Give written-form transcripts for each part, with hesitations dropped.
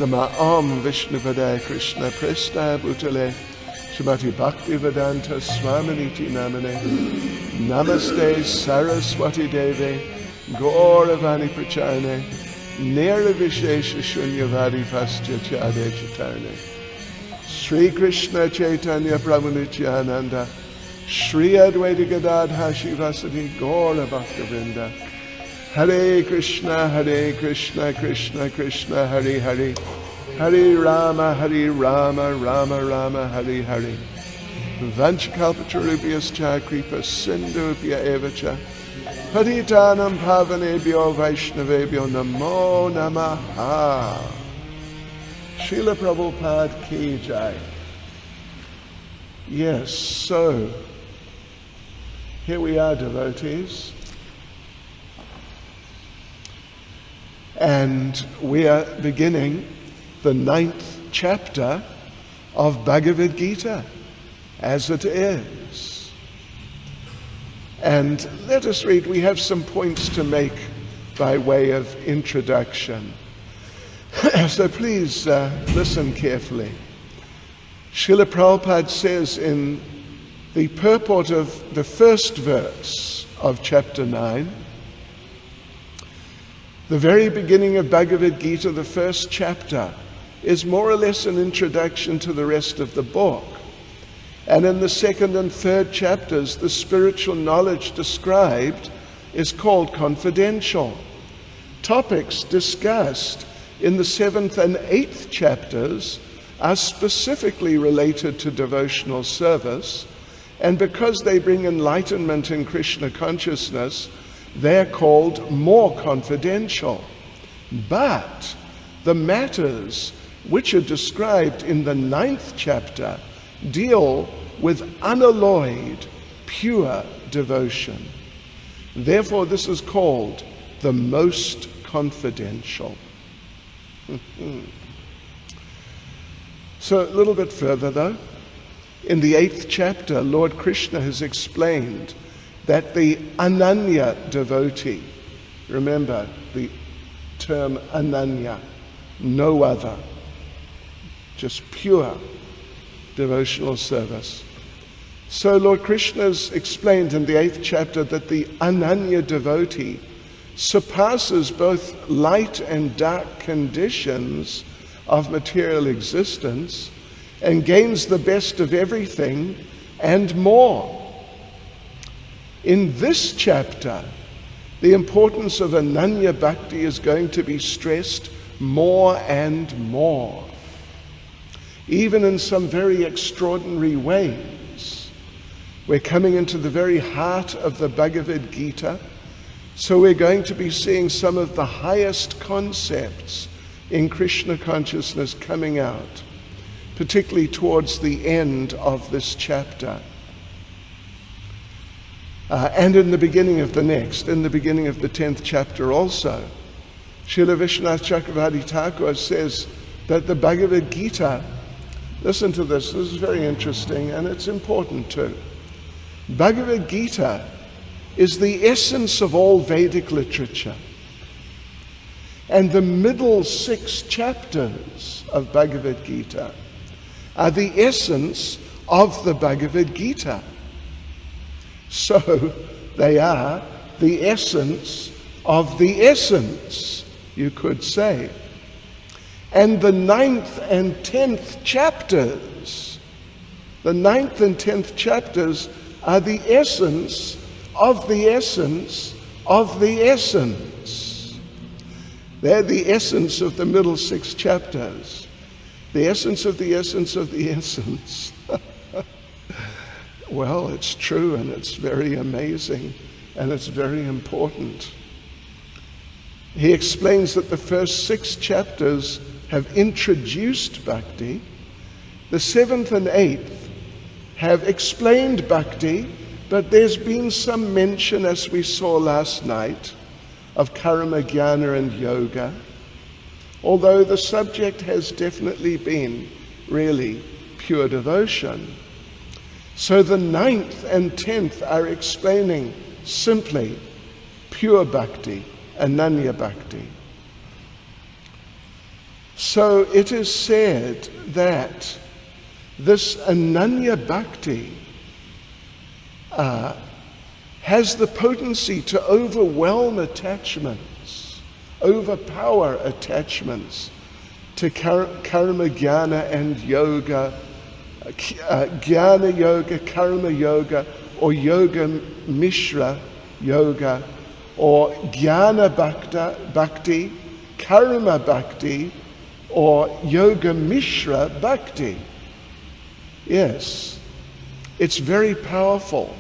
Nama Om Vishnupadaya Krishna Presta Bhutale Srimati Bhakti Vedanta Swaminiti Namane Namaste Saraswati Deve Gauravani Pracharne Nirvishesha Shunyavadi Pascha Chade Chatarne Sri Krishna Caitanya Prabhu Nityananda Sri Advaita Gadadha Shivasati Gaura Bhakta Vrinda Hare Krishna, Krishna Krishna, Hare Hare, Hare Rama, Rama Rama, Hare Hare. Vanchakalpatarubhyascha kripa sindhubhya evacha, Patitanam pavanebhyo vaishnavebhyo namo namaha. Srila Prabhupada ki jai. Yes, so here we are, devotees. And we are beginning the 9th chapter of Bhagavad Gita, as it is. And let us read. We have some points to make by way of introduction. So please listen carefully. Srila Prabhupada says in the purport of the first verse of chapter 9, the very beginning of Bhagavad Gita, the first chapter, is more or less an introduction to the rest of the book. And in the second and third chapters, the spiritual knowledge described is called confidential. Topics discussed in the 7th and 8th chapters are specifically related to devotional service, and because they bring enlightenment in Krishna consciousness, they're called more confidential. But the matters which are described in the 9th chapter deal with unalloyed, pure devotion. Therefore, this is called the most confidential. So a little bit further though, in the 8th chapter, Lord Krishna has explained that the Ananya devotee, remember the term Ananya, no other, just pure devotional service. So Lord Krishna has explained in the 8th chapter that the Ananya devotee surpasses both light and dark conditions of material existence and gains the best of everything and more. In this chapter, the importance of Ananya Bhakti is going to be stressed more and more, even in some very extraordinary ways. We're coming into the very heart of the Bhagavad Gita, so we're going to be seeing some of the highest concepts in Krishna consciousness coming out, particularly towards the end of this chapter. And in the beginning of the next, in the beginning of the 10th chapter also, Srila Vishwanath Chakravarti Thakur says that the Bhagavad Gita, listen to this is very interesting and it's important too. Bhagavad Gita is the essence of all Vedic literature. And the middle 6 chapters of Bhagavad Gita are the essence of the Bhagavad Gita. So they are the essence of the essence, you could say. And the 9th and 10th chapters, the 9th and 10th chapters are the essence of the essence of the essence. They're the essence of the middle 6 chapters. The essence of the essence of the essence. Well, it's true and it's very amazing and it's very important. He explains that the first 6 chapters have introduced Bhakti. The 7th and 8th have explained Bhakti, but there's been some mention, as we saw last night, of karma, jnana and yoga, although the subject has definitely been really pure devotion. So the 9th and 10th are explaining simply pure bhakti, Ananya Bhakti. So it is said that this Ananya Bhakti has the potency to overwhelm attachments, overpower attachments to karma, jnana, and yoga, jnana yoga, karma yoga, or yoga mishra yoga, or jnana bhakti, karma bhakti, or yoga mishra bhakti. Yes, it's very powerful,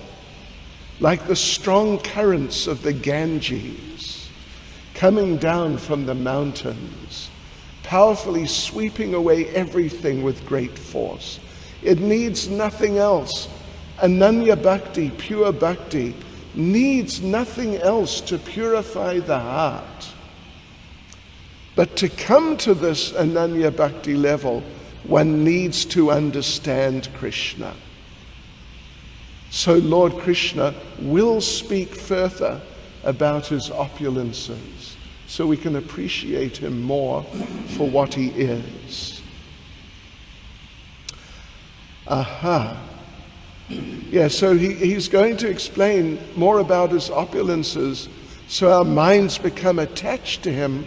like the strong currents of the Ganges coming down from the mountains, powerfully sweeping away everything with great force. It needs nothing else. Ananya Bhakti, pure Bhakti, needs nothing else to purify the heart. But to come to this Ananya Bhakti level, one needs to understand Krishna. So Lord Krishna will speak further about his opulences, so we can appreciate him more for what he is. Yeah, so he's going to explain more about his opulences, so our minds become attached to him.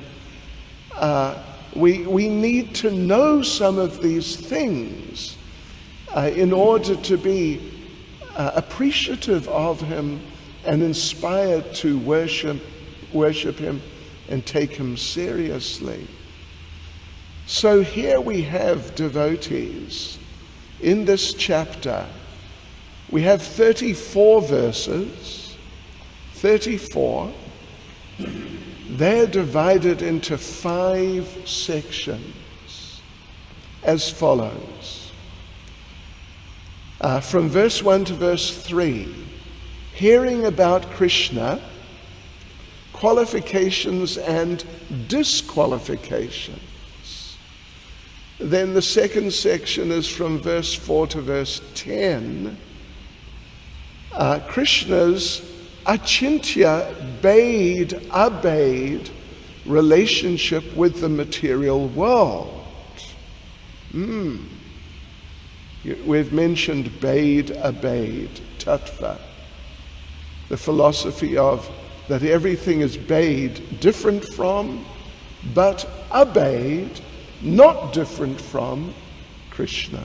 We need to know some of these things in order to be appreciative of him and inspired to worship him and take him seriously. So here we have devotees in this chapter. We have 34 verses, 34. They're divided into 5 sections as follows. From verse 1 to verse 3, hearing about Krishna, qualifications and disqualifications. Then the second section is from verse 4 to verse 10. Krishna's achintya, abade relationship with the material world. We've mentioned abade, tattva. The philosophy of that everything is bade, different from, but abade, not different from Krishna.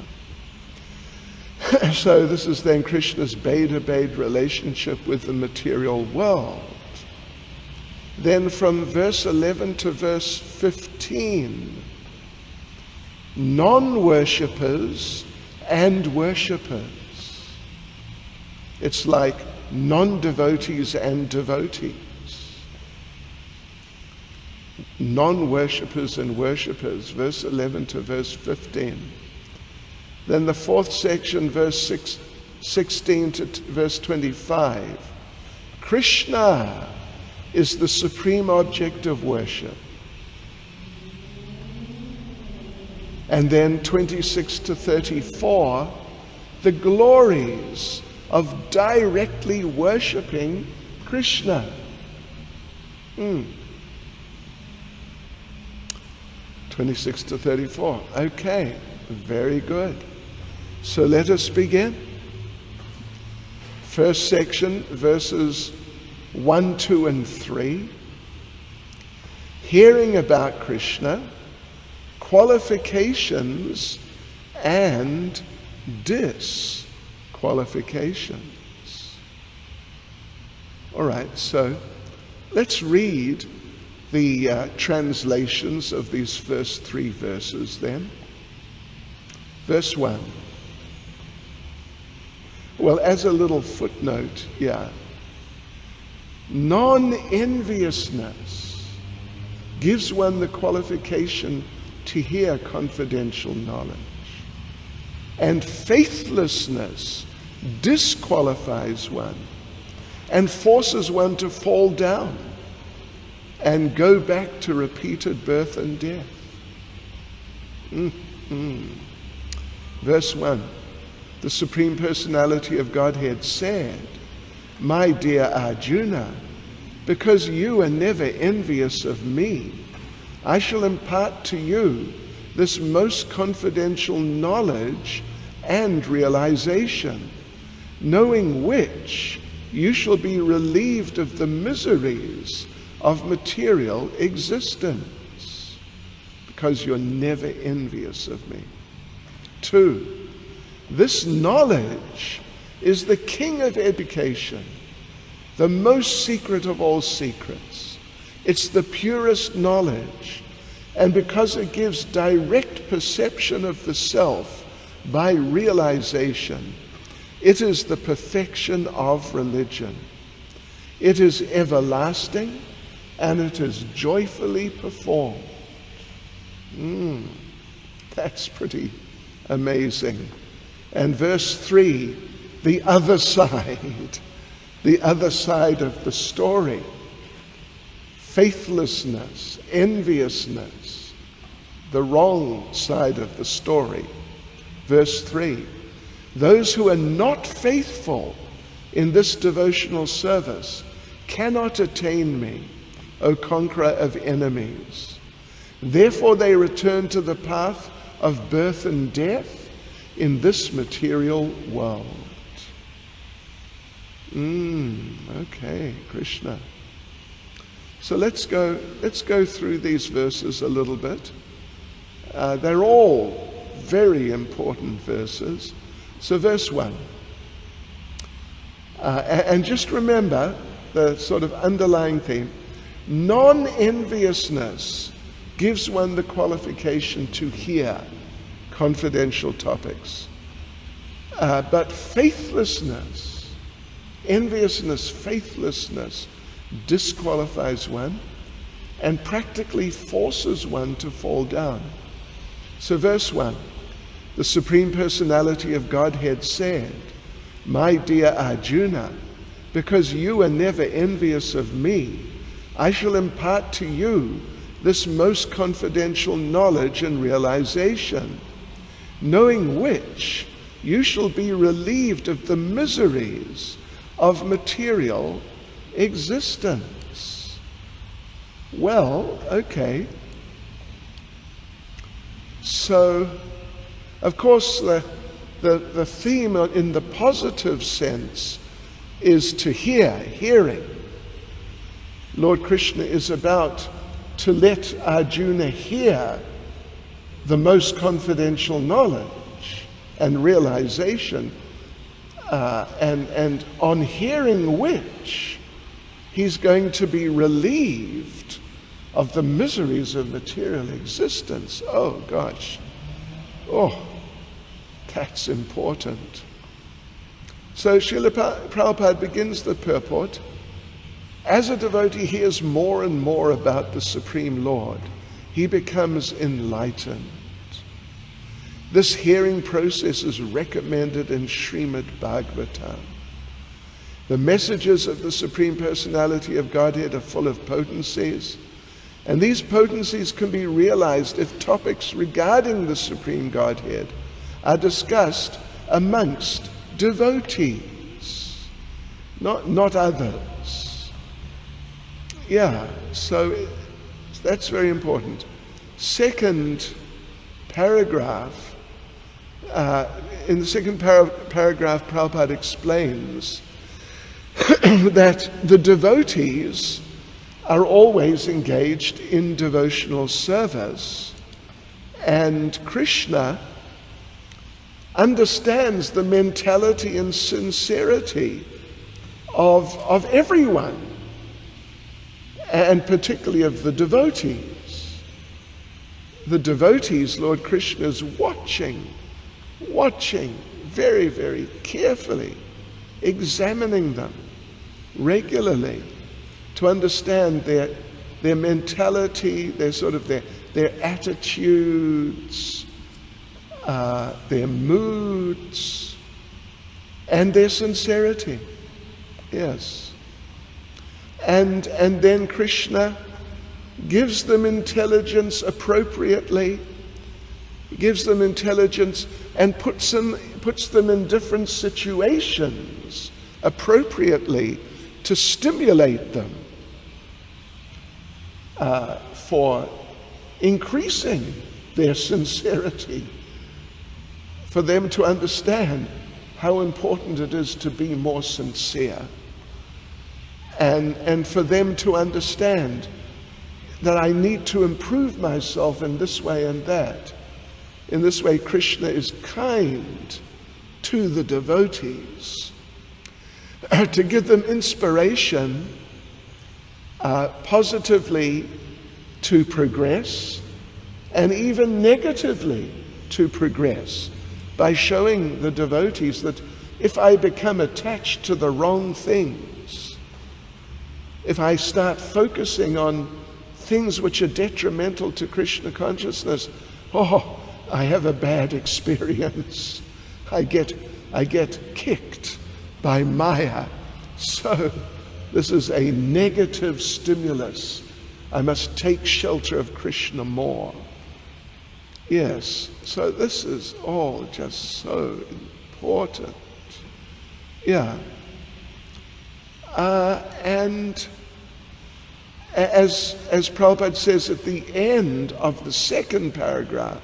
So this is then Krishna's abade relationship with the material world. Then from verse 11 to verse 15, non-worshippers and worshippers. It's like non-devotees and devotees. Non-worshippers and worshippers, verse 11 to verse 15. Then the fourth section, verse 16 to verse 25. Krishna is the supreme object of worship. And then 26 to 34, the glories of directly worshipping Krishna. 26 to 34. Okay, very good. So let us begin. First section, verses 1, 2, and 3. Hearing about Krishna, qualifications and disqualifications. All right, so let's read the translations of these first 3 verses then. Verse 1. Well, as a little footnote, non-enviousness gives one the qualification to hear confidential knowledge. And faithlessness disqualifies one and forces one to fall down and go back to repeated birth and death. Verse 1, the Supreme Personality of Godhead said, "My dear Arjuna, because you are never envious of me, I shall impart to you this most confidential knowledge and realization, knowing which you shall be relieved of the miseries of material existence, because you're never envious of me. 2, this knowledge is the king of education, the most secret of all secrets. It's the purest knowledge, and because it gives direct perception of the self by realization, it is the perfection of religion. It is everlasting, and it is joyfully performed. That's pretty amazing. And verse 3, the other side of the story. Faithlessness, enviousness, the wrong side of the story. Verse 3, those who are not faithful in this devotional service cannot attain me, O conqueror of enemies. Therefore they return to the path of birth and death in this material world. Okay, Krishna. So let's go through these verses a little bit. They're all very important verses. So verse 1. And just remember the sort of underlying theme. Non-enviousness gives one the qualification to hear confidential topics. But faithlessness, enviousness, faithlessness disqualifies one and practically forces one to fall down. So verse 1, the Supreme Personality of Godhead said, my dear Arjuna, because you are never envious of me, I shall impart to you this most confidential knowledge and realization, knowing which you shall be relieved of the miseries of material existence. Well, okay. So, of course, the theme in the positive sense is to hearing. Lord Krishna is about to let Arjuna hear the most confidential knowledge and realization, and on hearing which he's going to be relieved of the miseries of material existence. Oh gosh. Oh, that's important. So Srila Prabhupada begins the purport. As a devotee hears more and more about the Supreme Lord, he becomes enlightened. This hearing process is recommended in Srimad Bhagavatam. The messages of the Supreme Personality of Godhead are full of potencies, and these potencies can be realized if topics regarding the Supreme Godhead are discussed amongst devotees, not others. Yeah, so that's very important. Second paragraph, in the second paragraph, Prabhupada explains that the devotees are always engaged in devotional service, and Krishna understands the mentality and sincerity of everyone, and particularly of the devotees. The devotees, Lord Krishna is watching very, very carefully, examining them regularly to understand their mentality, their attitudes, their moods, and their sincerity. Yes. And then Krishna gives them intelligence appropriately. He gives them intelligence and puts them in different situations appropriately to stimulate them for increasing their sincerity, for them to understand how important it is to be more sincere, and for them to understand that I need to improve myself in this way and that. In this way, Krishna is kind to the devotees, to give them inspiration positively to progress, and even negatively to progress, by showing the devotees that if I become attached to the wrong things, if I start focusing on things which are detrimental to Krishna consciousness, I have a bad experience. I get kicked by Maya. So this is a negative stimulus. I must take shelter of Krishna more. Yes, so this is all just so important. Yeah. And as Prabhupada says at the end of the second paragraph,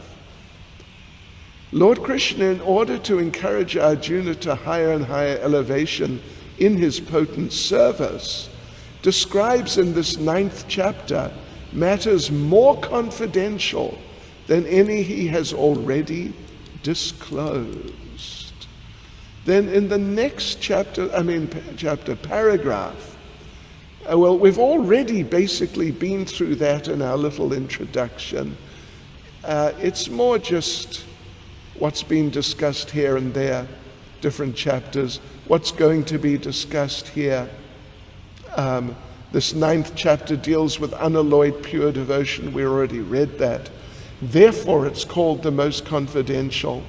Lord Krishna, in order to encourage Arjuna to higher and higher elevation in his potent service, describes in this 9th chapter matters more confidential than any he has already disclosed. Then in the next paragraph, well, we've already basically been through that in our little introduction. It's more just what's been discussed here and there, different chapters, what's going to be discussed here. This 9th chapter deals with unalloyed pure devotion. We already read that. Therefore, it's called the most confidential.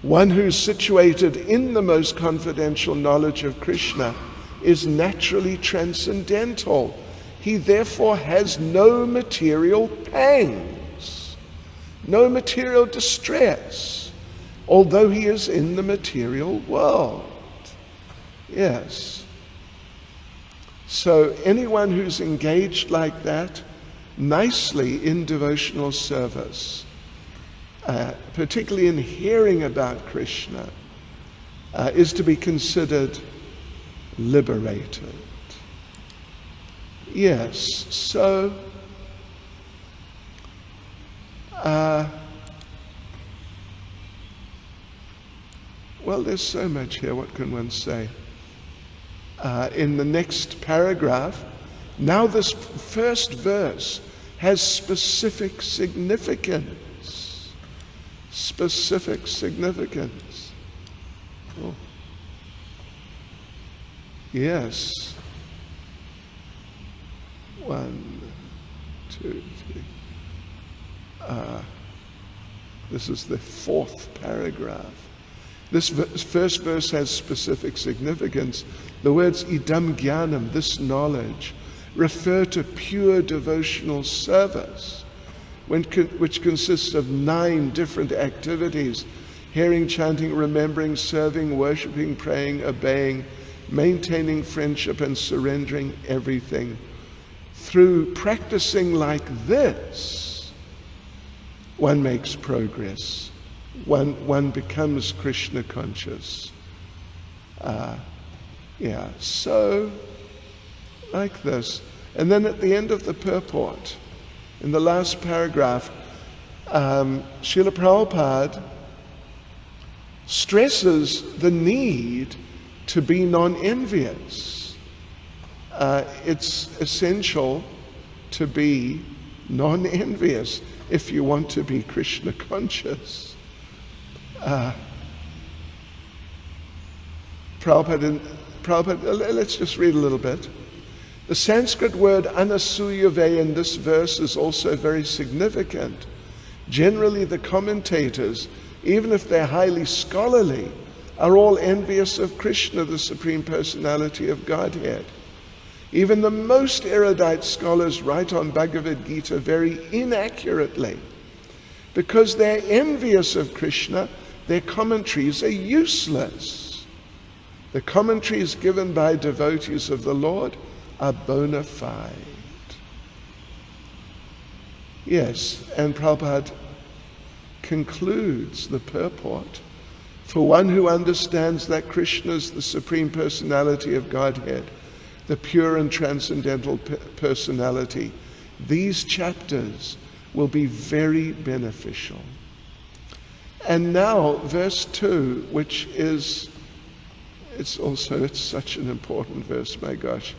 One who's situated in the most confidential knowledge of Krishna is naturally transcendental. He therefore has no material pangs, no material distress, although he is in the material world. Yes. So anyone who's engaged like that nicely in devotional service, particularly in hearing about Krishna, is to be considered liberated. Yes, so well, there's so much here. What can one say? In the next paragraph, now this first verse has specific significance. Specific significance. Oh. Yes. 1, 2, 3. This is the 4th paragraph. This first verse has specific significance. The words idam jnanam, this knowledge, refer to pure devotional service, which consists of 9 different activities: hearing, chanting, remembering, serving, worshipping, praying, obeying, maintaining friendship, and surrendering everything. Through practicing like this, one makes progress. One becomes Krishna conscious. So like this. And then at the end of the purport, in the last paragraph, Srila Prabhupada stresses the need to be non-envious. It's essential to be non-envious if you want to be Krishna conscious. Prabhupada, let's just read a little bit. The Sanskrit word anasuyave in this verse is also very significant. Generally, the commentators, even if they're highly scholarly, are all envious of Krishna, the Supreme Personality of Godhead. Even the most erudite scholars write on Bhagavad Gita very inaccurately. Because they're envious of Krishna, their commentaries are useless. The commentaries given by devotees of the Lord are bona fide. Yes, and Prabhupada concludes the purport. For one who understands that Krishna is the Supreme Personality of Godhead, the pure and transcendental personality, these chapters will be very beneficial. And now, verse 2, which is, it's such an important verse, my gosh.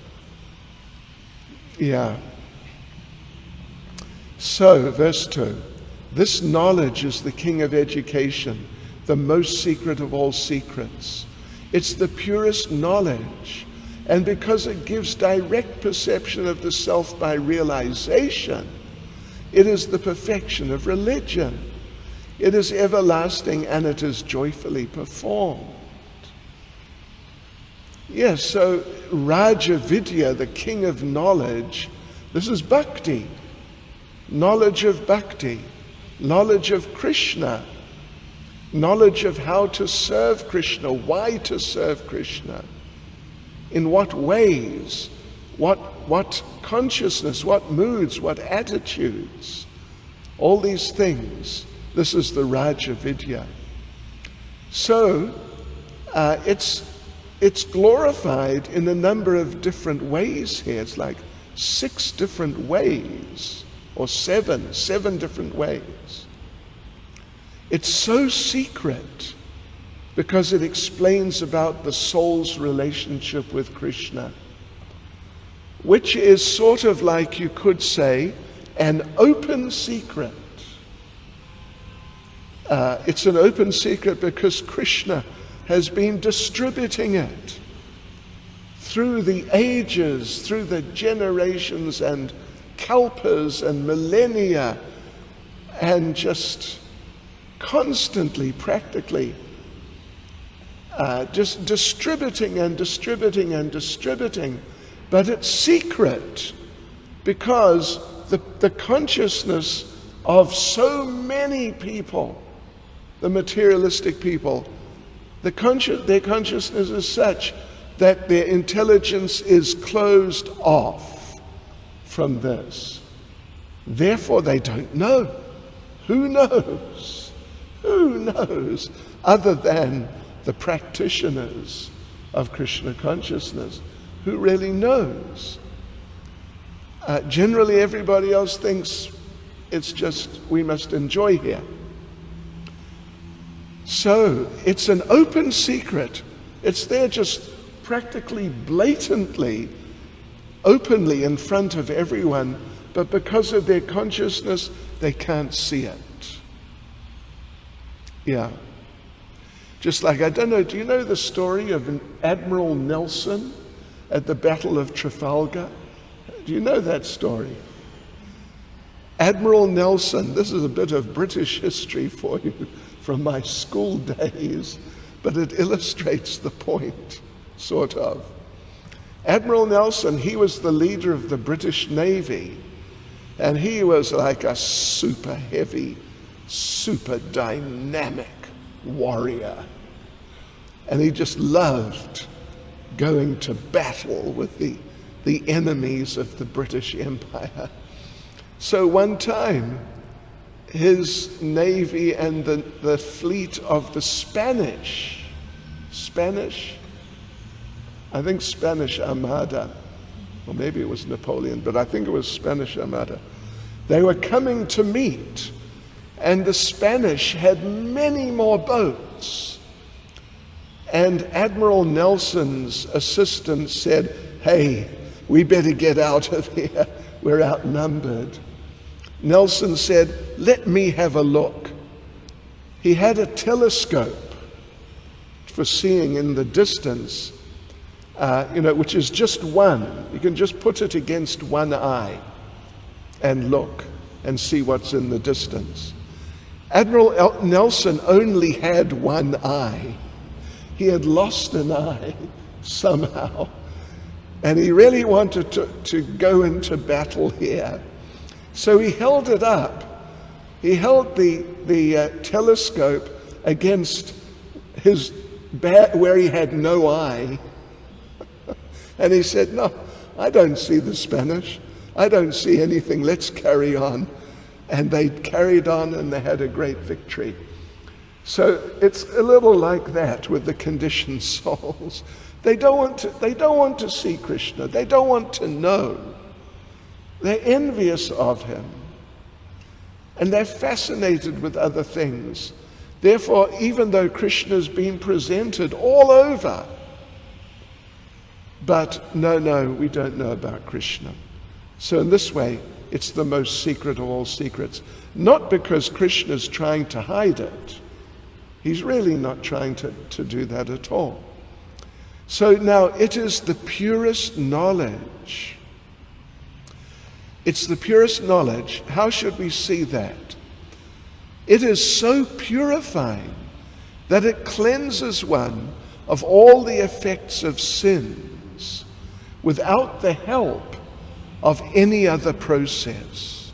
Yeah. So, verse 2, this knowledge is the king of education, the most secret of all secrets. It's the purest knowledge. And because it gives direct perception of the self by realization, it is the perfection of religion. It is everlasting and it is joyfully performed. Yes, so Raja Vidya, the king of knowledge, this is Bhakti. Knowledge of Bhakti, knowledge of Krishna, knowledge of how to serve Krishna, why to serve Krishna, in what ways, what consciousness, what moods, what attitudes, all these things. This is the Raja Vidya. So it's glorified in a number of different ways here. It's like 6 different ways, or seven different ways. It's so secret because it explains about the soul's relationship with Krishna, which is sort of like, you could say, an open secret. It's an open secret because Krishna has been distributing it through the ages, through the generations and kalpas and millennia, and just constantly, practically, just distributing and distributing and distributing. But it's secret because the consciousness of so many people, the materialistic people, their consciousness is such that their intelligence is closed off from this. Therefore, they don't know. Who knows? Who knows? Other than the practitioners of Krishna consciousness, who really knows? Generally, everybody else thinks it's just we must enjoy here. So it's an open secret. It's there just practically blatantly, openly in front of everyone, but because of their consciousness, they can't see it. Yeah. Just like, I don't know, do you know the story of Admiral Nelson at the Battle of Trafalgar? Do you know that story? Admiral Nelson, this is a bit of British history for you from my school days, but it illustrates the point, sort of. Admiral Nelson, he was the leader of the British Navy, and he was like a super heavy, super dynamic warrior. And he just loved going to battle with the enemies of the British Empire. So one time, his navy and the fleet of the Spanish Armada, or maybe it was Napoleon, but I think it was Spanish Armada. They were coming to meet, and the Spanish had many more boats. And Admiral Nelson's assistant said, "Hey, we better get out of here. We're outnumbered." Nelson said, "Let me have a look." He had a telescope for seeing in the distance, which is just one. You can just put it against one eye and look and see what's in the distance. Admiral Nelson only had one eye. He had lost an eye somehow, and he really wanted to go into battle here. So he held it up. He held the telescope against his back where he had no eye. And he said, "No, I don't see the Spanish. I don't see anything. Let's carry on." and they carried on and they had a great victory. So it's a little like that with the conditioned souls. They don't want to see Krishna. They don't want to know. They're envious of him. And they're fascinated with other things. Therefore, even though Krishna's been presented all over, but no, we don't know about Krishna. So in this way, it's the most secret of all secrets. Not because Krishna's trying to hide it. He's really not trying to do that at all. So now it is the purest knowledge. It's the purest knowledge. How should we see that? It is so purifying that it cleanses one of all the effects of sins without the help of any other process.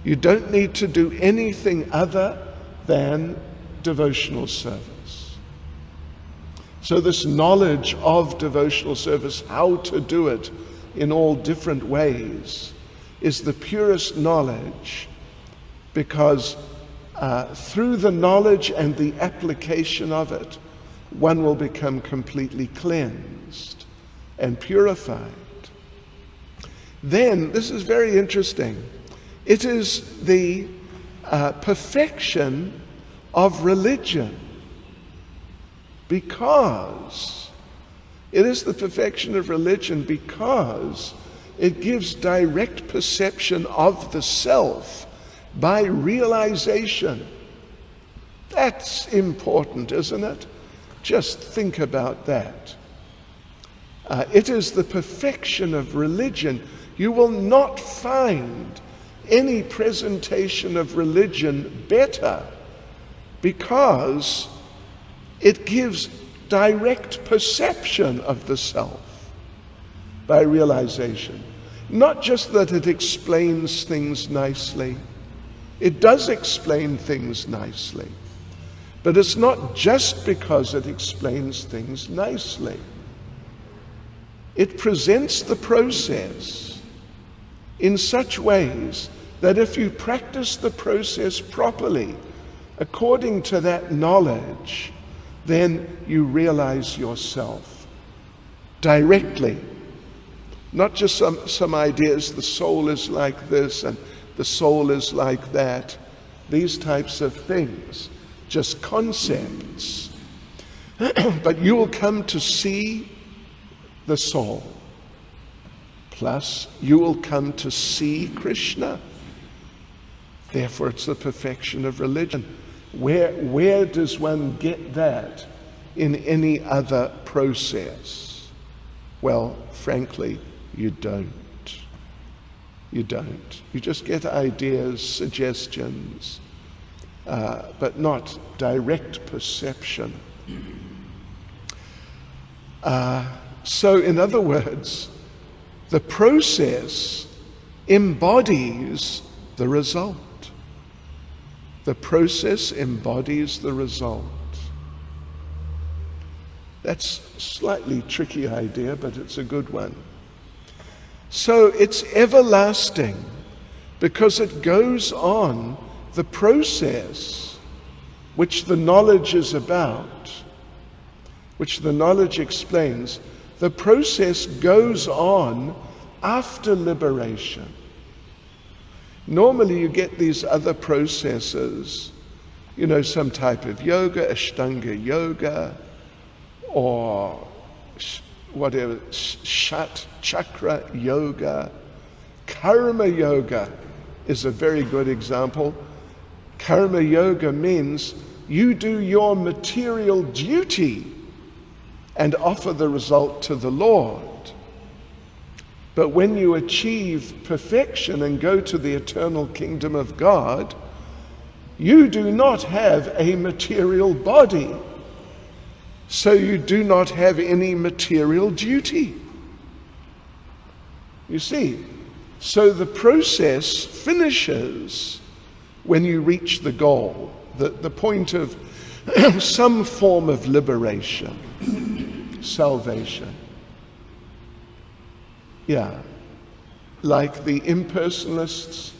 You don't need to do anything other than devotional service. So this knowledge of devotional service, how to do it in all different ways, is the purest knowledge, because through the knowledge and the application of it, one will become completely cleansed and purified. Then, this is very interesting, it is the perfection of religion, because it is the perfection of religion because it gives direct perception of the self by realization. That's important, isn't it? Just think about that. It is the perfection of religion. You will not find any presentation of religion better, because it gives direct perception of the self by realization. Not just that it explains things nicely. It does explain things nicely. But it's not just because it explains things nicely. It presents the process in such ways that if you practice the process properly, according to that knowledge, then you realize yourself directly. Not just some ideas, the soul is like this and the soul is like that. These types of things, just concepts. But you will come to see the soul. Plus, you will come to see Krishna. Therefore, it's the perfection of religion. Where does one get that in any other process? Well, frankly, you don't. You don't. You just get ideas, suggestions, but not direct perception. So, in other words, the process embodies the result. The process embodies the result. That's a slightly tricky idea, but it's a good one. So it's everlasting because it goes on, the process which the knowledge is about, which the knowledge explains, the process goes on after liberation. Normally you get these other processes, some type of yoga, Ashtanga yoga, or whatever, Shat Chakra yoga. Karma yoga is a very good example. Karma yoga means you do your material duty and offer the result to the Lord. But when you achieve perfection and go to the eternal kingdom of God, you do not have a material body. So you do not have any material duty. You see, so the process finishes when you reach the goal, the point of some form of liberation, salvation. Yeah, like the impersonalists,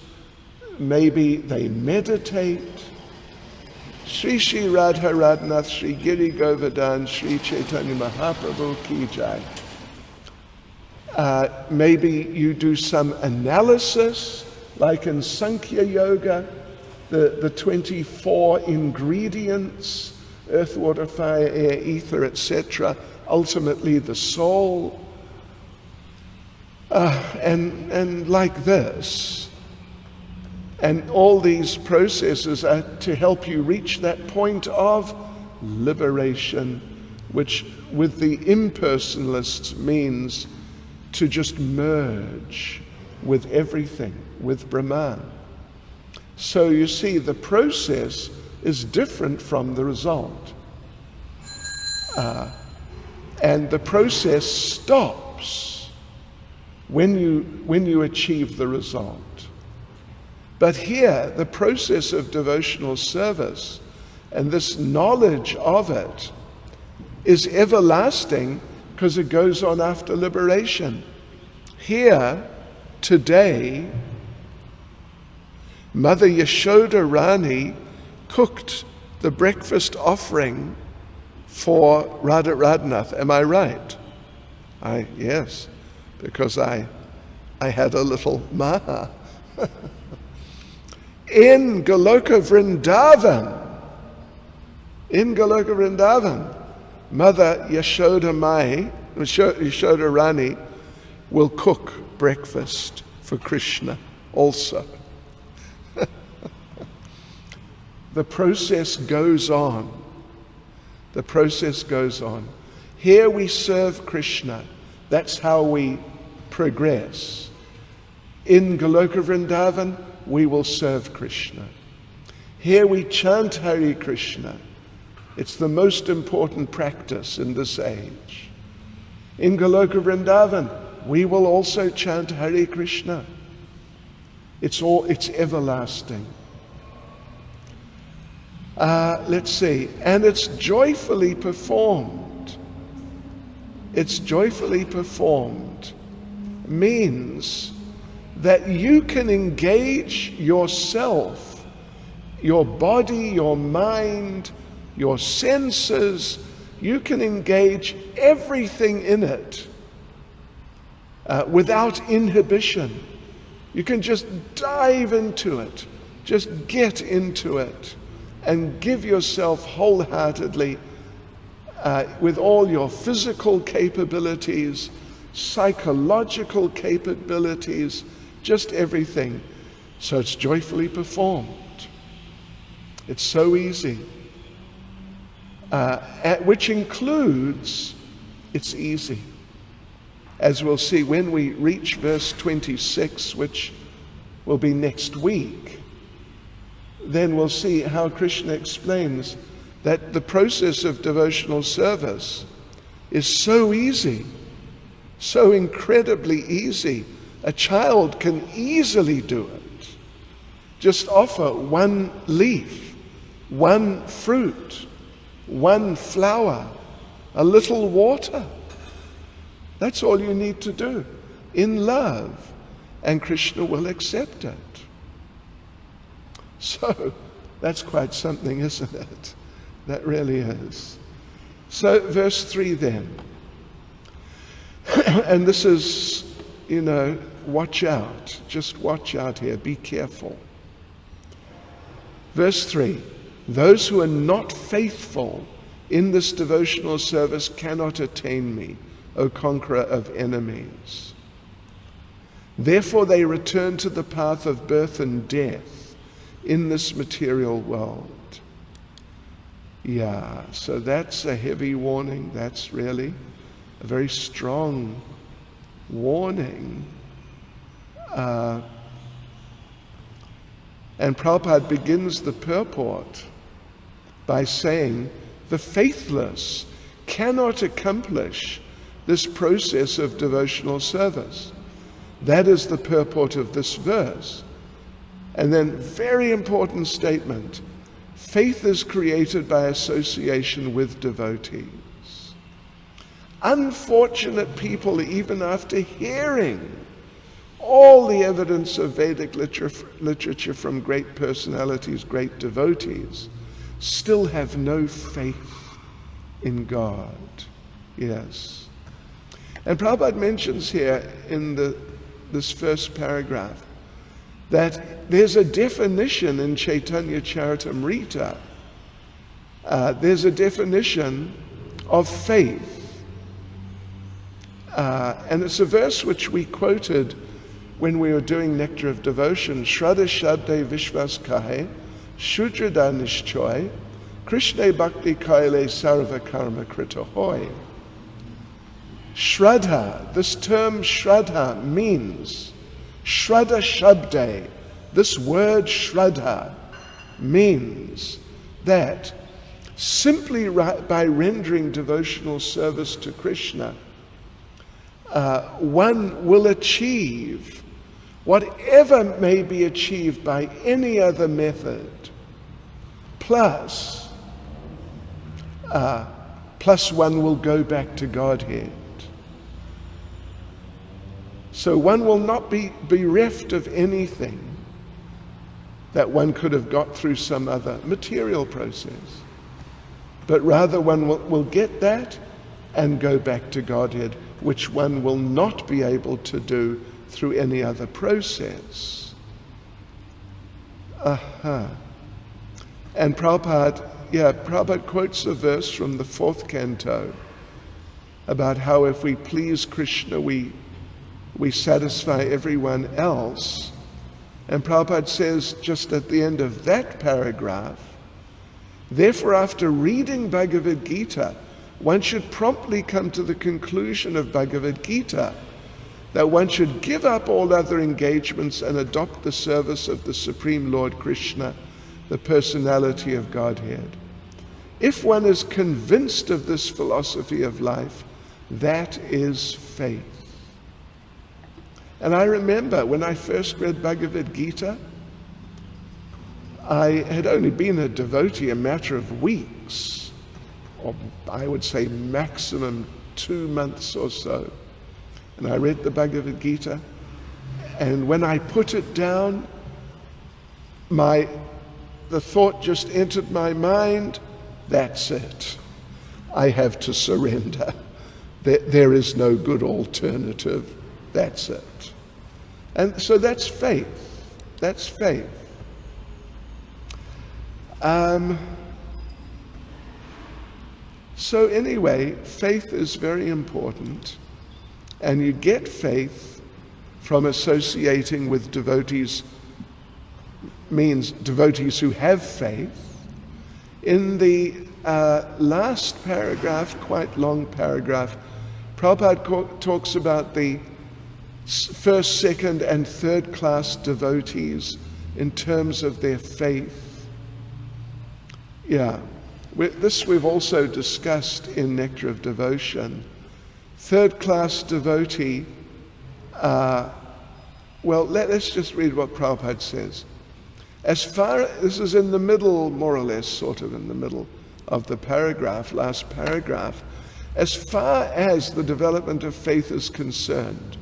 maybe they meditate. Shri Shri Radha Radhanath Shri Giri Govardhan Shri Chaitanya Mahaprabhu Ki Jai. Maybe you do some analysis, like in Sankhya Yoga, the 24 ingredients, earth, water, fire, air, ether, etc., ultimately the soul. And like this. And all these processes are to help you reach that point of liberation, which with the impersonalists means to just merge with everything, with Brahman. So you see, the process is different from the result. And the process stops when you achieve the result. But here, the process of devotional service and this knowledge of it is everlasting because it goes on after liberation. Here, today, Mother Yashoda Rani cooked the breakfast offering for Radha Radhanath. Am I right? Yes, because I had a little maha. In Goloka Vrindavan, Mother Yashoda Rani will cook breakfast for Krishna also. The process goes on. The process goes on. Here we serve Krishna. That's how we progress. In Goloka Vrindavan, we will serve Krishna. Here we chant Hare Krishna. It's the most important practice in this age. In Goloka Vrindavan, we will also chant Hare Krishna. It's everlasting. Let's see. And it's joyfully performed. It's joyfully performed means that you can engage yourself, your body, your mind, your senses. You can engage everything in it without inhibition. You can just dive into it, just get into it, and give yourself wholeheartedly with all your physical capabilities, psychological capabilities, just everything. So it's joyfully performed. It's so easy. Which includes, it's easy. As we'll see when we reach verse 26, which will be next week, then we'll see how Krishna explains that the process of devotional service is so easy, so incredibly easy. A child can easily do it. Just offer one leaf, one fruit, one flower, a little water. That's all you need to do in love, and Krishna will accept it. So that's quite something, isn't it? That really is. So verse 3 then. And this is, watch out. Just watch out here. Be careful. Verse 3. Those who are not faithful in this devotional service cannot attain me, O conqueror of enemies. Therefore they return to the path of birth and death in this material world. Yeah, so that's a heavy warning. That's really a very strong warning. And Prabhupada begins the purport by saying, the faithless cannot accomplish this process of devotional service. That is the purport of this verse. And then, very important statement, faith is created by association with devotees. Unfortunate people, even after hearing all the evidence of Vedic literature from great personalities, great devotees, still have no faith in God. Yes. And Prabhupada mentions here in this first paragraph that there's a definition in Caitanya Charitamrita. There's a definition of faith. And it's a verse which we quoted when we were doing Nectar of Devotion. Shraddha Shabde Vishwas Kahe, Shudrada Nishchoy, Krishna Bhakti Kaile Sarva Karma Krita Hoy. Shraddha, this term Shraddha means, Shraddha Shabde, this word Shraddha means that simply by rendering devotional service to Krishna, one will achieve whatever may be achieved by any other method, plus one will go back to Godhead. So one will not be bereft of anything that one could have got through some other material process, but rather one will get that and go back to Godhead, which one will not be able to do through any other process. And Prabhupada quotes a verse from the 4th canto about how if we please Krishna, we satisfy everyone else. And Prabhupada says just at the end of that paragraph, therefore after reading Bhagavad Gita, one should promptly come to the conclusion of Bhagavad Gita that one should give up all other engagements and adopt the service of the Supreme Lord Krishna, the personality of Godhead. If one is convinced of this philosophy of life, that is faith. And I remember when I first read Bhagavad Gita, I had only been a devotee a matter of weeks, or I would say maximum 2 months or so. And I read the Bhagavad Gita, and when I put it down, the thought just entered my mind, that's it. I have to surrender. There is no good alternative. That's it. And so that's faith. That's faith. So anyway, faith is very important. And you get faith from associating with devotees, means devotees who have faith. In the last paragraph, quite long paragraph, Prabhupada talks about the first, second, and third class devotees in terms of their faith. This we've also discussed in Nectar of Devotion. Third class devotee, let's just read what Prabhupada says. This is in the middle, more or less, sort of in the middle of the paragraph, last paragraph. As far as the development of faith is concerned,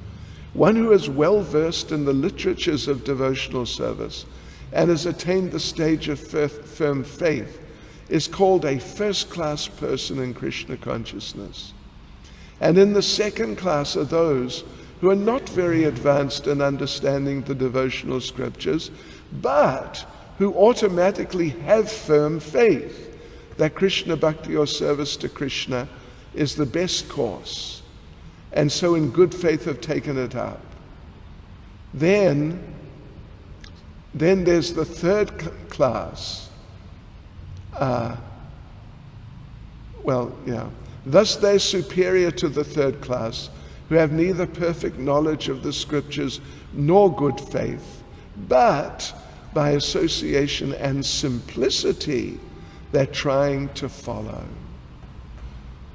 one who is well versed in the literatures of devotional service and has attained the stage of firm faith is called a first-class person in Krishna consciousness. And in the second class are those who are not very advanced in understanding the devotional scriptures, but who automatically have firm faith that Krishna Bhakti or service to Krishna is the best course, and so in good faith have taken it up. Then there's the third class. Thus they're superior to the third class, who have neither perfect knowledge of the scriptures nor good faith, but by association and simplicity they're trying to follow.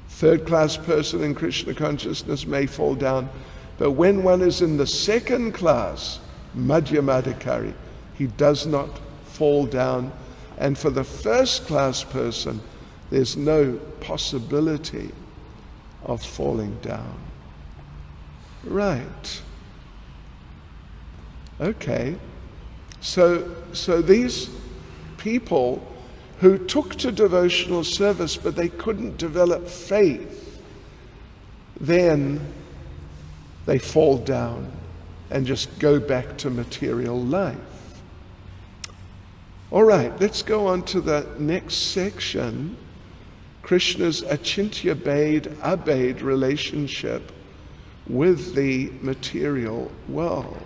Third class person in Krishna consciousness may fall down, but when one is in the second class, Madhyamadikari, he does not fall down. And for the first class person, there's no possibility of falling down. Right. Okay. So these people who took to devotional service but they couldn't develop faith, then they fall down and just go back to material life. All right, let's go on to the next section, Krishna's achintya abhed relationship with the material world.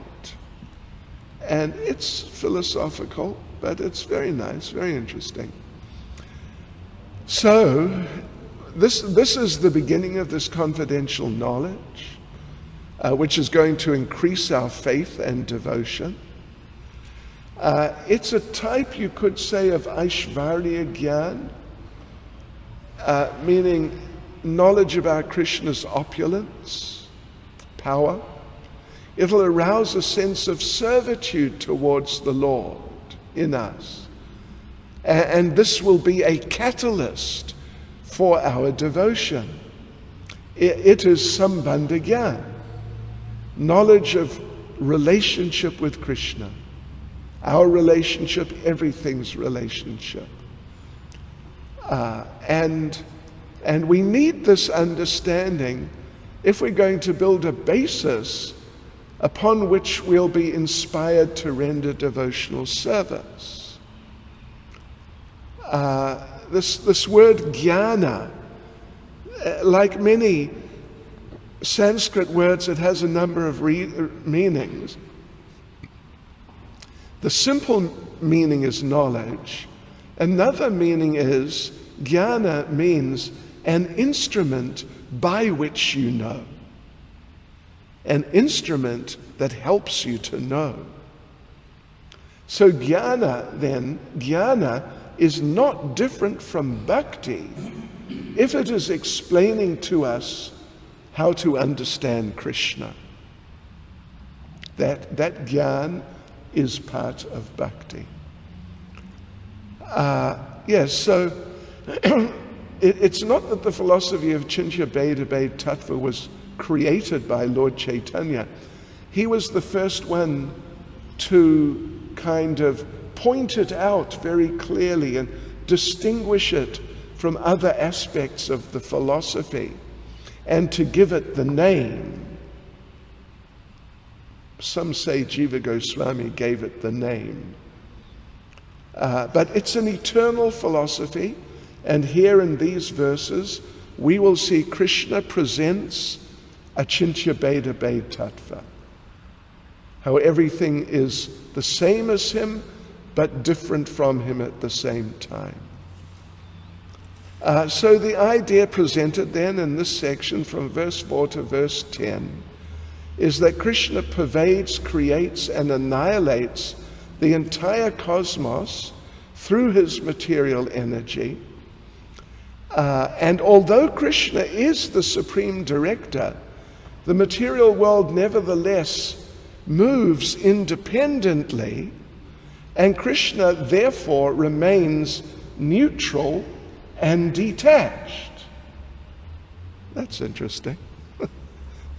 And it's philosophical, but it's very nice, very interesting. So, this is the beginning of this confidential knowledge, which is going to increase our faith and devotion. It's a type, you could say, of Aishvarya Gyan, meaning knowledge about Krishna's opulence, power. It'll arouse a sense of servitude towards the Lord in us. And this will be a catalyst for our devotion. It is Sambandha Gyan, knowledge of relationship with Krishna. Our relationship, everything's relationship. And we need this understanding if we're going to build a basis upon which we'll be inspired to render devotional service. This word jnana, like many Sanskrit words, it has a number of meanings. The simple meaning is knowledge. Another meaning is, jnana means an instrument by which you know. An instrument that helps you to know. So jnana is not different from bhakti if it is explaining to us how to understand Krishna. That jnana is part of bhakti. Yes, so it's not that the philosophy of Achintya Bheda Tattva was created by Lord Caitanya. He was the first one to kind of point it out very clearly and distinguish it from other aspects of the philosophy and to give it the name. Some say Jiva Goswami gave it the name. But it's an eternal philosophy, and here in these verses we will see Krishna presents Achintya Bheda Tattva. How everything is the same as him, but different from him at the same time. So the idea presented then in this section from verse 4 to verse 10 is that Krishna pervades, creates, and annihilates the entire cosmos through his material energy. And although Krishna is the supreme director, the material world nevertheless moves independently, and Krishna therefore remains neutral and detached. That's interesting.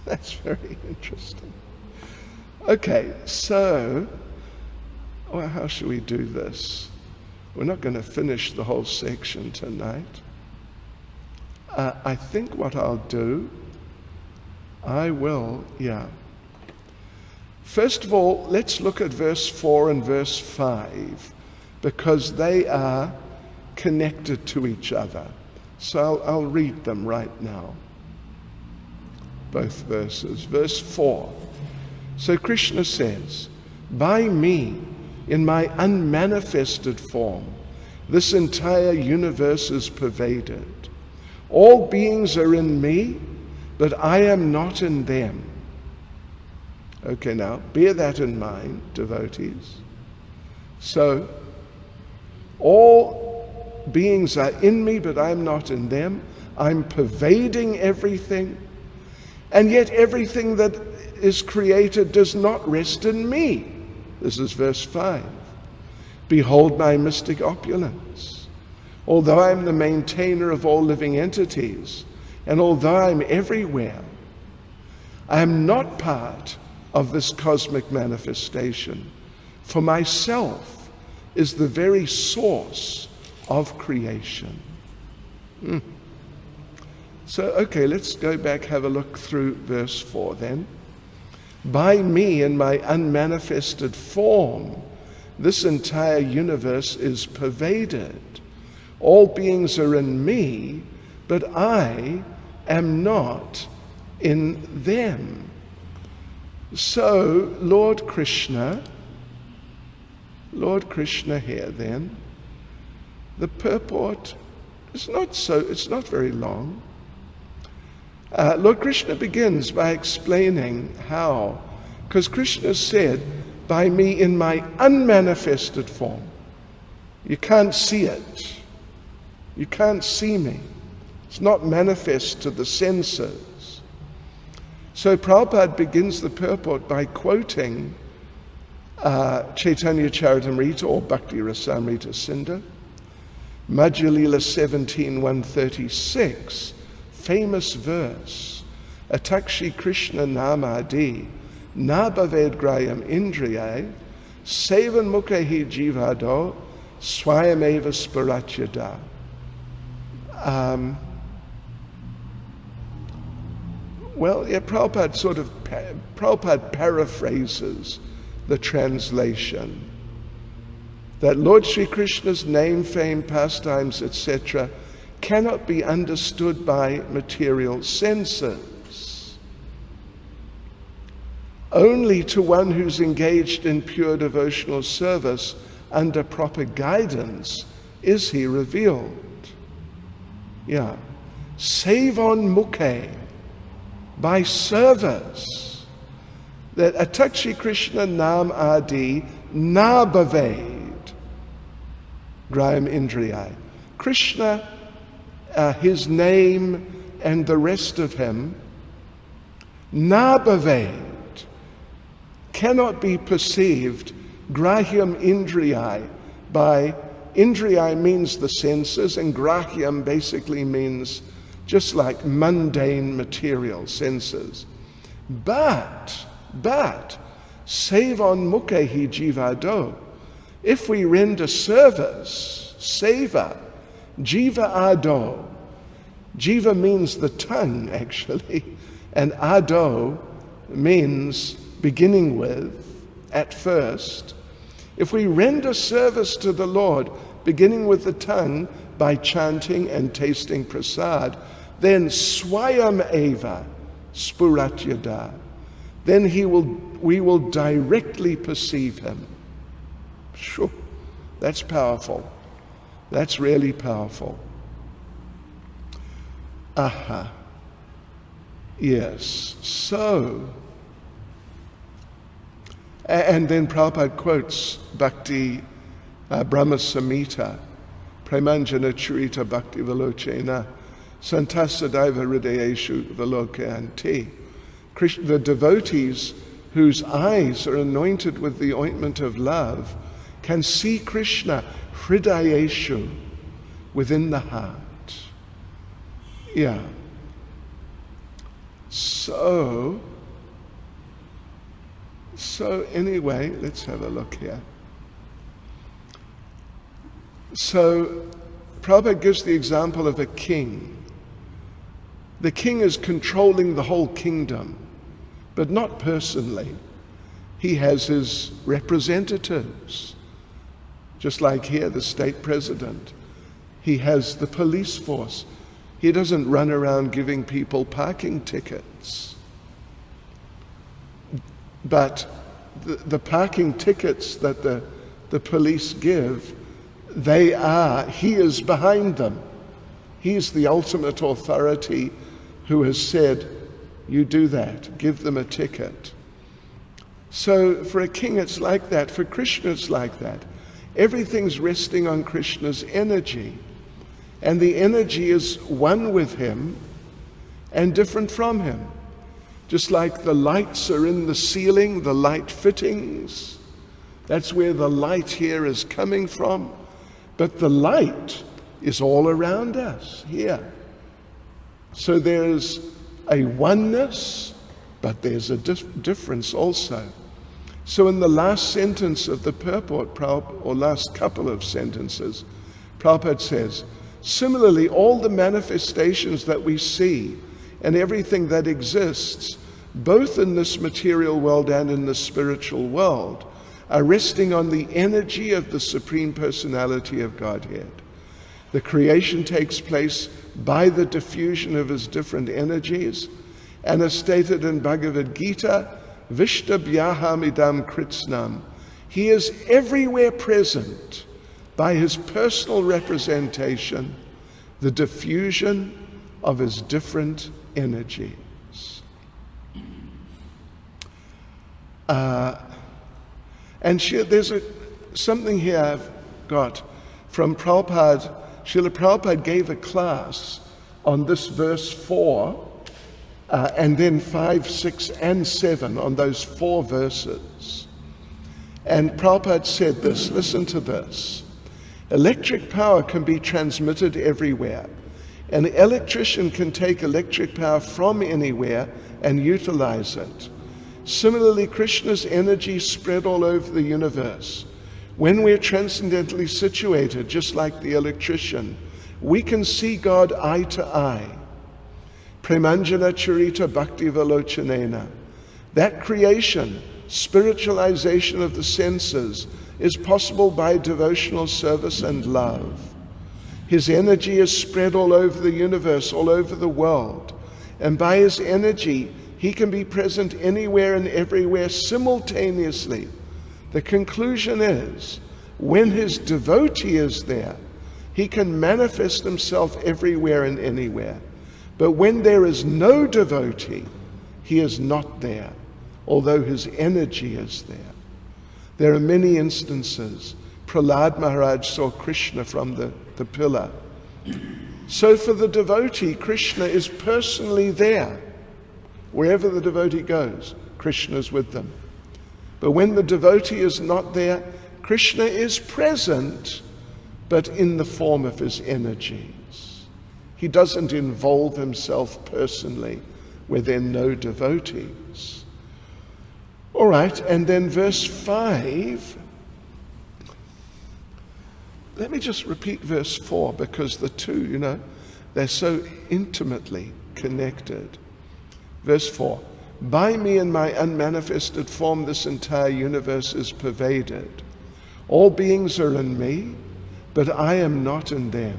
That's very interesting. Okay, so how should we do this? We're not going to finish the whole section tonight. I think what I'll do, First of all, let's look at verse 4 and verse 5, because they are connected to each other. So I'll read them right now, both verses. Verse 4. So Krishna says, "By me, in my unmanifested form, this entire universe is pervaded. All beings are in me, but I am not in them." Okay, now, bear that in mind, devotees. So, all beings are in me, but I'm not in them. I'm pervading everything, and yet everything that is created does not rest in me. This is verse 5. "Behold my mystic opulence. Although I'm the maintainer of all living entities, and although I'm everywhere, I am not part of this cosmic manifestation. For myself is the very source of creation. So, okay, let's go back, have a look through verse 4 then. By me in my unmanifested form, this entire universe is pervaded. All beings are in me, but I am not in them. So, Lord Krishna here then, the purport is it's not very long. Lord Krishna begins by explaining how, because Krishna said, by me in my unmanifested form. You can't see it. You can't see me. It's not manifest to the senses. So Prabhupada begins the purport by quoting Caitanya Charitamrita or Bhakti Rasamrita Sindhu, Madhya Lila 17:136, famous verse, Atakshi Krishna Namadi, Nabhaved Grayam Indriyai, Sevan Mukhehi Jivado, Swayameva Sparatyada. Prabhupada paraphrases the translation that Lord Sri Krishna's name, fame, pastimes, etc. cannot be understood by material senses. Only to one who's engaged in pure devotional service under proper guidance is he revealed. Yeah. Sevon Mukhe, by service, that Atakshi Krishna Nam Adi Nabhaved Graham Indriyai. Krishna, his name and the rest of him, Nabhaved, cannot be perceived, Grahyam Indriyai, by Indriyai means the senses, and Grahyam basically means just like mundane material senses. But, Sevon Mukhehi Jivado, if we render service, seva, jiva ado, jiva means the tongue actually, and ado means beginning with, at first. If we render service to the Lord, beginning with the tongue, by chanting and tasting prasad, then swayam eva spuratyada, then we will directly perceive him. Sure, that's powerful. That's really powerful. Yes, so, and then Prabhupada quotes Bhakti Brahma Samhita, Premanjana Charita Bhakti Valochena, Santasadaiva Hridayeshu Valokayanti. The devotees whose eyes are anointed with the ointment of love can see Krishna Hridayeshu, within the heart. Yeah. So anyway, let's have a look here. So Prabhupada gives the example of a king. The king is controlling the whole kingdom, but not personally. He has his representatives. Just like here, the state president. He has the police force. He doesn't run around giving people parking tickets. But the parking tickets that the police give, he is behind them. He's the ultimate authority who has said, you do that, give them a ticket. So for a king it's like that, for Krishna it's like that. Everything's resting on Krishna's energy, and the energy is one with him and different from him. Just like the lights are in the ceiling, the light fittings, that's where the light here is coming from. But the light is all around us here. So there's a oneness but there's a difference also. So in the last sentence of the purport, or last couple of sentences, Prabhupada says, similarly, all the manifestations that we see and everything that exists, both in this material world and in the spiritual world, are resting on the energy of the Supreme Personality of Godhead. The creation takes place by the diffusion of his different energies, and as stated in Bhagavad Gita, Vishtabhyaham idam kritsnam, he is everywhere present by his personal representation, the diffusion of his different energies. And there's something here I've got from Prabhupada. Srila Prabhupada gave a class on this verse 4, and then 5, 6, and 7, on those 4 verses. And Prabhupada said this, listen to this. Electric power can be transmitted everywhere. An electrician can take electric power from anywhere and utilize it. Similarly, Krishna's energy spread all over the universe. When we're transcendently situated, just like the electrician, we can see God eye to eye. Premanjana charita bhakti valochanena. That creation, spiritualization of the senses, is possible by devotional service and love. His energy is spread all over the universe, all over the world. And by his energy, he can be present anywhere and everywhere simultaneously. The conclusion is, when his devotee is there, he can manifest himself everywhere and anywhere. But when there is no devotee, he is not there, although his energy is there. There are many instances. Prahlad Maharaj saw Krishna from the pillar. So for the devotee, Krishna is personally there. Wherever the devotee goes, Krishna is with them. But when the devotee is not there, Krishna is present, but in the form of his energies. He doesn't involve himself personally where there are no devotees. All right, and then verse 5. Let me just repeat verse 4, because the two, they're so intimately connected. Verse 4, by me in my unmanifested form, this entire universe is pervaded. All beings are in me, but I am not in them.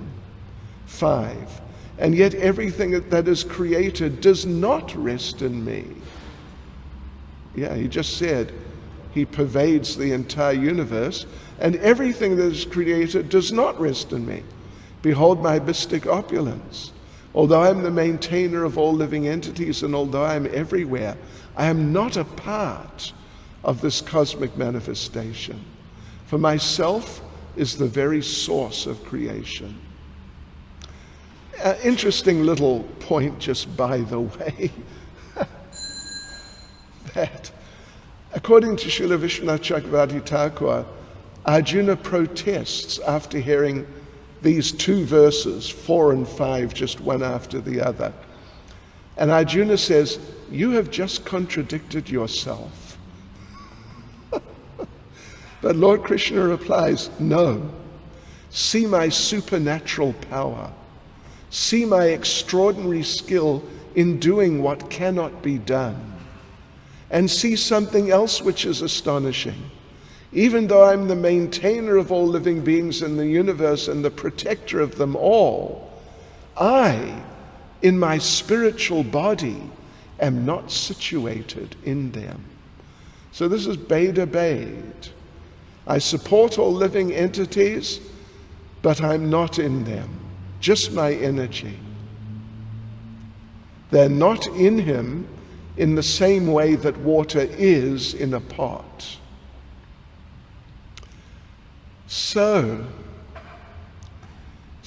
5, and yet everything that is created does not rest in me. Yeah, he just said he pervades the entire universe, and everything that is created does not rest in me. Behold my mystic opulence. Although I am the maintainer of all living entities, and although I am everywhere, I am not a part of this cosmic manifestation. For myself is the very source of creation. Interesting little point, just by the way, that according to Srila Vishwanath Chakravarti Thakur, Arjuna protests after hearing these 2 verses, 4 and 5, just one after the other. And Arjuna says, you have just contradicted yourself. But Lord Krishna replies, no. See my supernatural power. See my extraordinary skill in doing what cannot be done. And see something else which is astonishing. Even though I'm the maintainer of all living beings in the universe and the protector of them all, I, in my spiritual body, am not situated in them. So this is Beda Bade. I support all living entities, but I'm not in them, just my energy. They're not in him in the same way that water is in a pot. So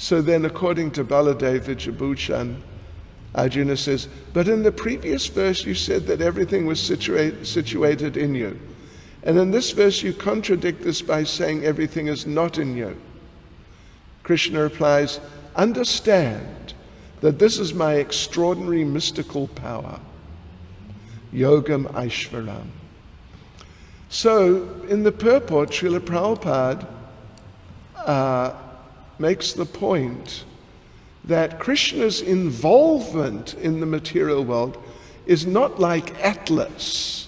then, according to Baladev Vijabhushan, Arjuna says, but in the previous verse you said that everything was situated in you. And in this verse you contradict this by saying everything is not in you. Krishna replies, understand that this is my extraordinary mystical power. yogam aishvaram. So, in the purport, Srila Prabhupada makes the point that Krishna's involvement in the material world is not like Atlas.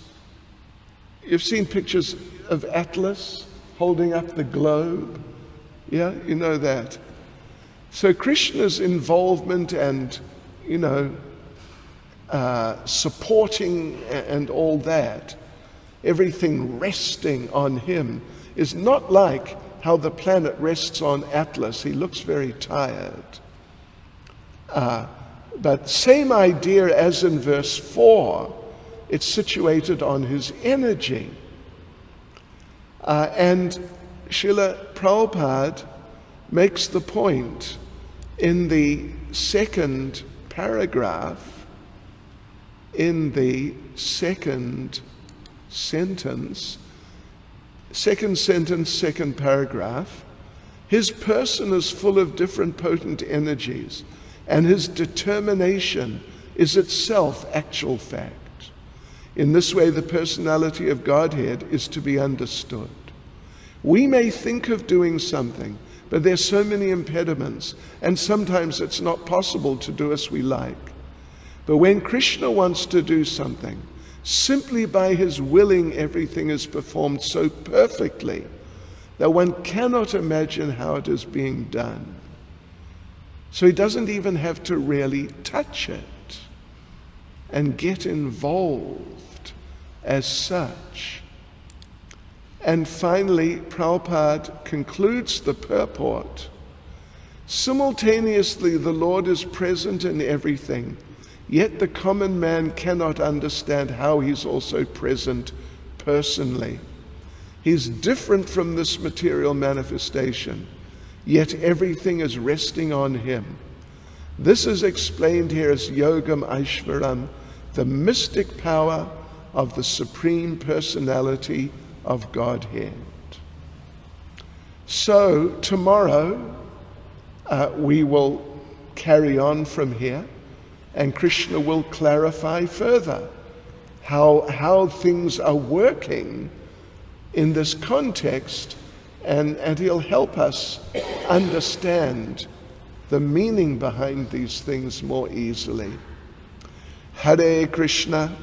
You've seen pictures of Atlas holding up the globe? Yeah, you know that. So Krishna's involvement and, supporting and all that, everything resting on him, is not like how the planet rests on Atlas. He looks very tired. But same idea as in verse 4, it's situated on his energy. And Srila Prabhupada makes the point in the second paragraph, in the second sentence, second paragraph, his person is full of different potent energies, and his determination is itself actual fact. In this way, the personality of Godhead is to be understood. We may think of doing something, but there's so many impediments, and sometimes it's not possible to do as we like. But when Krishna wants to do something, simply by his willing, everything is performed so perfectly that one cannot imagine how it is being done. So he doesn't even have to really touch it and get involved as such. And finally, Prabhupada concludes the purport. Simultaneously, the Lord is present in everything, yet the common man cannot understand how he's also present personally. He's different from this material manifestation, yet everything is resting on him. This is explained here as yogam aishvaram, the mystic power of the Supreme Personality of Godhead. So tomorrow we will carry on from here, and Krishna will clarify further how things are working in this context, and he'll help us understand the meaning behind these things more easily. Hare Krishna,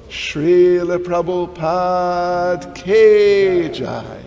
Srila Prabhupada Ki Jai.